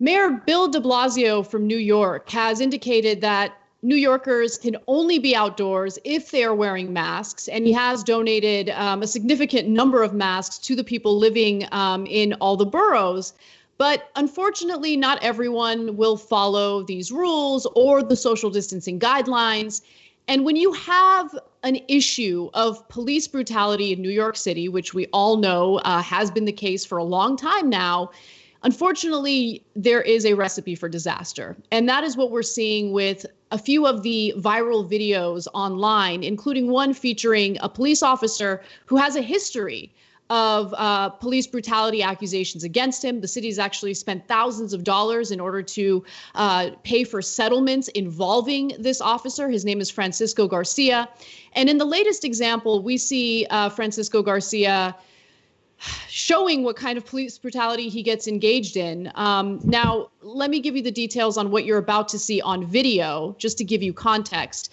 Mayor Bill de Blasio from New York has indicated that New Yorkers can only be outdoors if they are wearing masks, and he has donated a significant number of masks to the people living in all the boroughs. But unfortunately, not everyone will follow these rules or the social distancing guidelines. And when you have an issue of police brutality in New York City, which we all know has been the case for a long time now, unfortunately, there is a recipe for disaster. And that is what we're seeing with a few of the viral videos online, including one featuring a police officer who has a history of police brutality accusations against him. The city's actually spent thousands of dollars in order to pay for settlements involving this officer. His name is Francisco Garcia. And in the latest example, we see Francisco Garcia showing what kind of police brutality he gets engaged in. Now, let me give you the details on what you're about to see on video, just to give you context.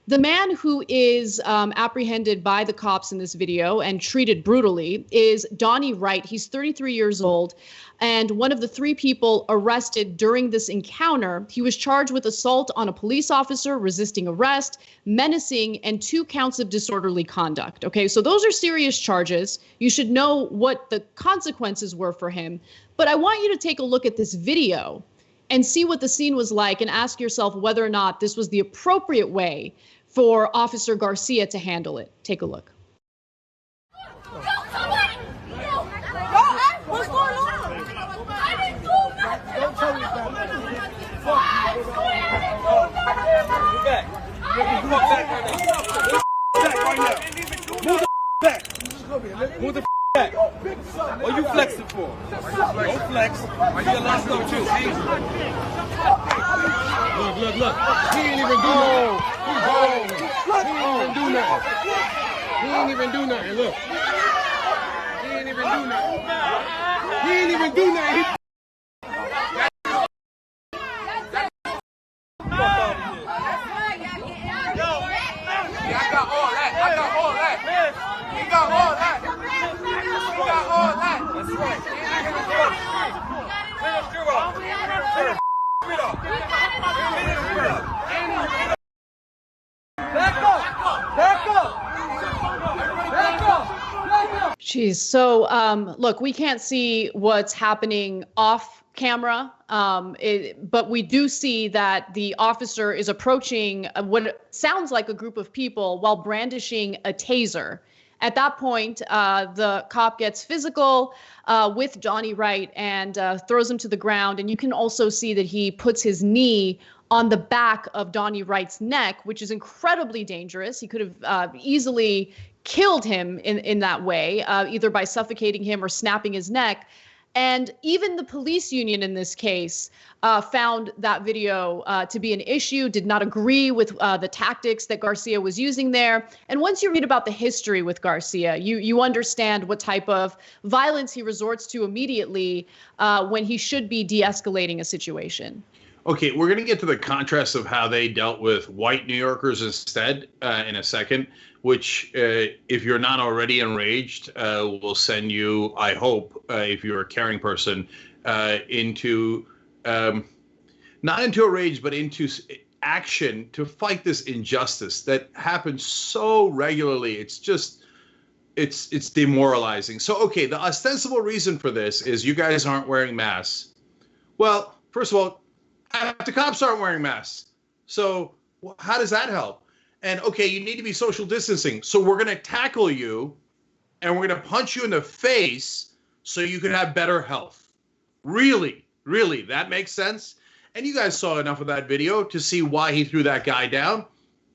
The man who is apprehended by the cops in this video and treated brutally is Donnie Wright. He's 33 years old, and one of the three people arrested during this encounter. He was charged with assault on a police officer, resisting arrest, menacing, and 2 counts of disorderly conduct. Okay, so those are serious charges. You should know what the consequences were for him. But I want you to take a look at this video and see what the scene was like and ask yourself whether or not this was the appropriate way for Officer Garcia to handle it. Take a look. What's going on? I didn't do nothing. Don't tell me about that. Move back. Move back right now. Move the back. What are you flexing for? Don't flex. You're last up too. Look. He ain't even do nothing. He ain't even do nothing. Look. He ain't even do nothing. He ain't even do nothing. I got all that. He got all that. That's right. Back up. Jeez. So, look, we can't see what's happening off camera, but we do see that the officer is approaching what sounds like a group of people while brandishing a taser. At that point, the cop gets physical with Donnie Wright and throws him to the ground. And you can also see that he puts his knee on the back of Donnie Wright's neck, which is incredibly dangerous. He could have easily killed him in that way, either by suffocating him or snapping his neck. And even the police union in this case found that video to be an issue, did not agree with the tactics that Garcia was using there. And once you read about the history with Garcia, you understand what type of violence he resorts to immediately when he should be de-escalating a situation. Okay, we're going to get to the contrast of how they dealt with white New Yorkers instead in a second, which, if you're not already enraged, will send you, I hope, if you're a caring person, into not into a rage, but into action to fight this injustice that happens so regularly. It's just, it's demoralizing. So, okay, the ostensible reason for this is you guys aren't wearing masks. Well, first of all, half the cops aren't wearing masks. So how does that help? And okay, you need to be social distancing. So we're going to tackle you and we're going to punch you in the face so you can have better health. Really, that makes sense. And you guys saw enough of that video to see why he threw that guy down.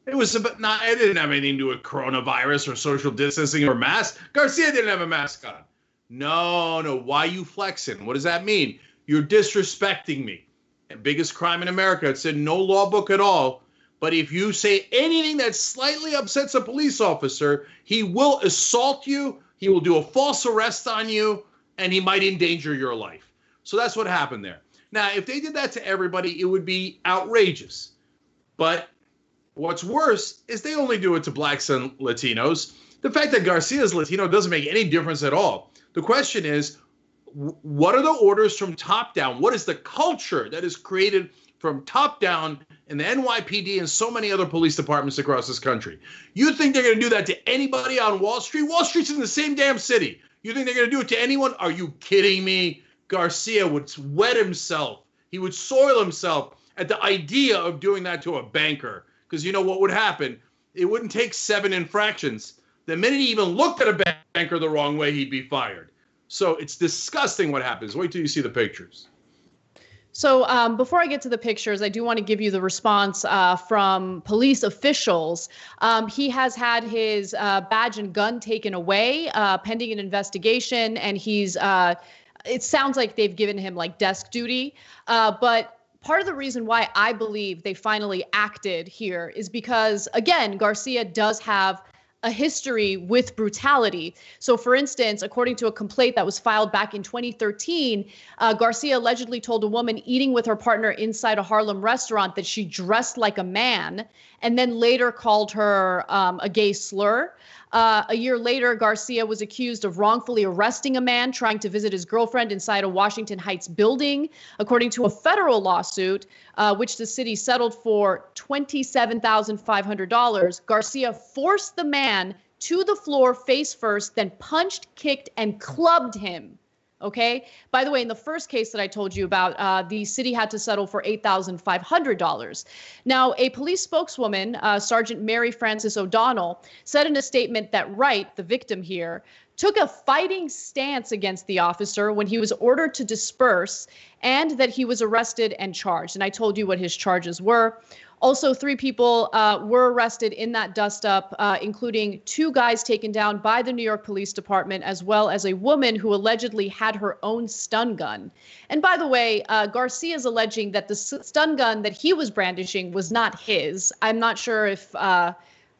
It was it didn't have anything to do with coronavirus or social distancing or mask. Garcia didn't have a mask on. No. Why you flexing? What does that mean? You're disrespecting me. And biggest crime in America. It's in no law book at all. But if you say anything that slightly upsets a police officer, he will assault you, he will do a false arrest on you, and he might endanger your life. So that's what happened there. Now, if they did that to everybody, it would be outrageous. But what's worse is they only do it to blacks and Latinos. The fact that Garcia's Latino doesn't make any difference at all. The question is, what are the orders from top down? What is the culture that is created from top down in the NYPD and so many other police departments across this country? You think they're going to do that to anybody on Wall Street? Wall Street's in the same damn city. You think they're going to do it to anyone? Are you kidding me? Garcia would wet himself. He would soil himself at the idea of doing that to a banker. Because you know what would happen? It wouldn't take 7 infractions. The minute he even looked at a banker the wrong way, he'd be fired. So it's disgusting what happens. Wait till you see the pictures. So before I get to the pictures, I do want to give you the response from police officials. He has had his badge and gun taken away pending an investigation, and he's it sounds like they've given him like desk duty. But part of the reason why I believe they finally acted here is because, again, Garcia does have a history with brutality. So, for instance, according to a complaint that was filed back in 2013, Garcia allegedly told a woman eating with her partner inside a Harlem restaurant that she dressed like a man, and then later called her a gay slur. A year later, Garcia was accused of wrongfully arresting a man trying to visit his girlfriend inside a Washington Heights building. According to a federal lawsuit, which the city settled for $27,500, Garcia forced the man to the floor face first, then punched, kicked, and clubbed him. Okay. By the way, in the first case that I told you about, the city had to settle for $8,500. Now, a police spokeswoman, Sergeant Mary Frances O'Donnell, said in a statement that Wright, the victim here, took a fighting stance against the officer when he was ordered to disperse, and that he was arrested and charged. And I told you what his charges were. Also, 3 people were arrested in that dust-up, including 2 guys taken down by the New York Police Department, as well as a woman who allegedly had her own stun gun. And by the way, Garcia is alleging that the stun gun that he was brandishing was not his. I'm not sure if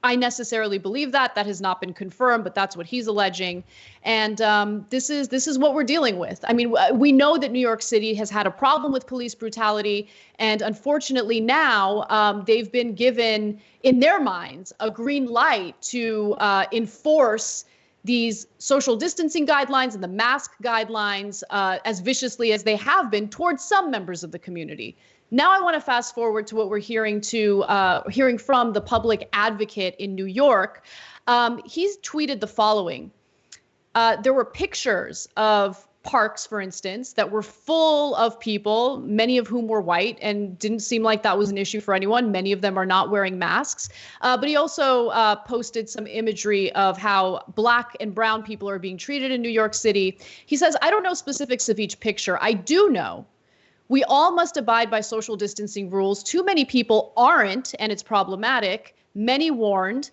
I necessarily believe that. That has not been confirmed, but that's what he's alleging. And this is what we're dealing with. I mean, we know that New York City has had a problem with police brutality, and unfortunately now they've been given, in their minds, a green light to enforce these social distancing guidelines and the mask guidelines as viciously as they have been towards some members of the community. Now I want to fast forward to what we're hearing from the public advocate in New York. He's tweeted the following. There were pictures of parks, for instance, that were full of people, many of whom were white, and didn't seem like that was an issue for anyone. Many of them are not wearing masks. But he also posted some imagery of how Black and brown people are being treated in New York City. He says, I don't know specifics of each picture. I do know we all must abide by social distancing rules. Too many people aren't, and it's problematic. Many warned.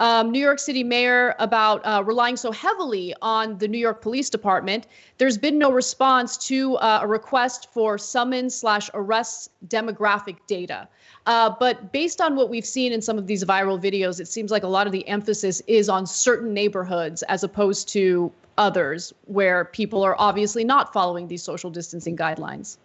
New York City mayor about relying so heavily on the New York Police Department. There's been no response to a request for summons/arrests demographic data. But based on what we've seen in some of these viral videos, it seems like a lot of the emphasis is on certain neighborhoods as opposed to others where people are obviously not following these social distancing guidelines.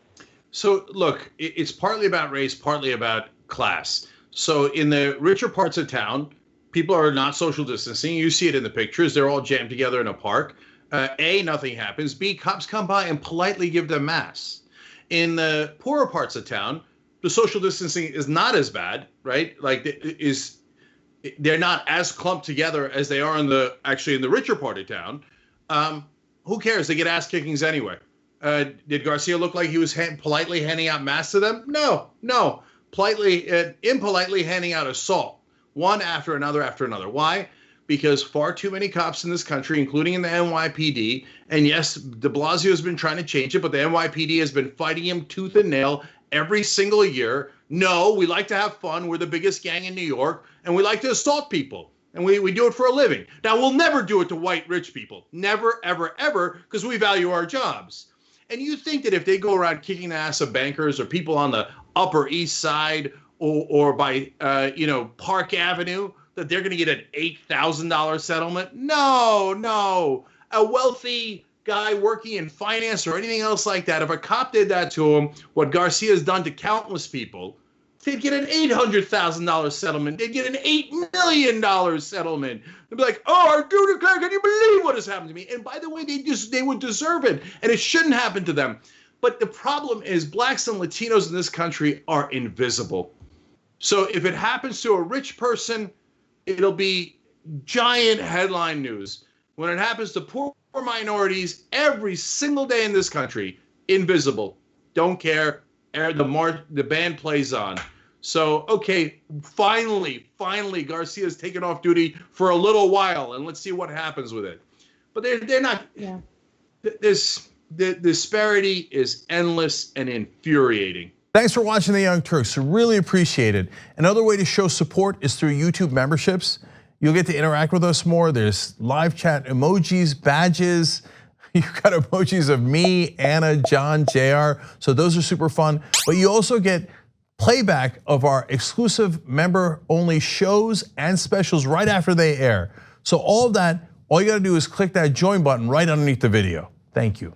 So, look, it's partly about race, partly about class. So in the richer parts of town, people are not social distancing. You see it in the pictures. They're all jammed together in a park. A, nothing happens. B, cops come by and politely give them masks. In the poorer parts of town, the social distancing is not as bad, right? Like, they're not as clumped together as they are in the richer part of town. Who cares? They get ass kickings anyway. Did Garcia look like he was politely handing out masks to them? No. Impolitely handing out assault, one after another after another. Why? Because far too many cops in this country, including in the NYPD, and yes, de Blasio has been trying to change it, but the NYPD has been fighting him tooth and nail every single year. No, we like to have fun. We're the biggest gang in New York, and we like to assault people. And we do it for a living. Now, we'll never do it to white rich people. Never, ever, ever, because we value our jobs. And you think that if they go around kicking the ass of bankers or people on the Upper East Side or by, Park Avenue, that they're going to get an $8,000 settlement? No. A wealthy guy working in finance or anything else like that, if a cop did that to him, what Garcia has done to countless people, they'd get an $800,000 settlement. They'd get an $8 million settlement. They'd be like, oh, I do declare, can you believe what has happened to me? And by the way, they would deserve it, and it shouldn't happen to them. But the problem is blacks and Latinos in this country are invisible. So if it happens to a rich person, it'll be giant headline news. When it happens to poor minorities every single day in this country, invisible, don't care, the band plays on. So, okay, finally, Garcia's taken off duty for a little while, and let's see what happens with it. But they're not, the disparity is endless and infuriating. Thanks for watching the Young Turks, really appreciate it. Another way to show support is through YouTube memberships. You'll get to interact with us more. There's live chat emojis, badges. You've got emojis of me, Anna, John, JR. So those are super fun. But you also get playback of our exclusive member-only shows and specials right after they air. So all of that, all you gotta do is click that join button right underneath the video. Thank you.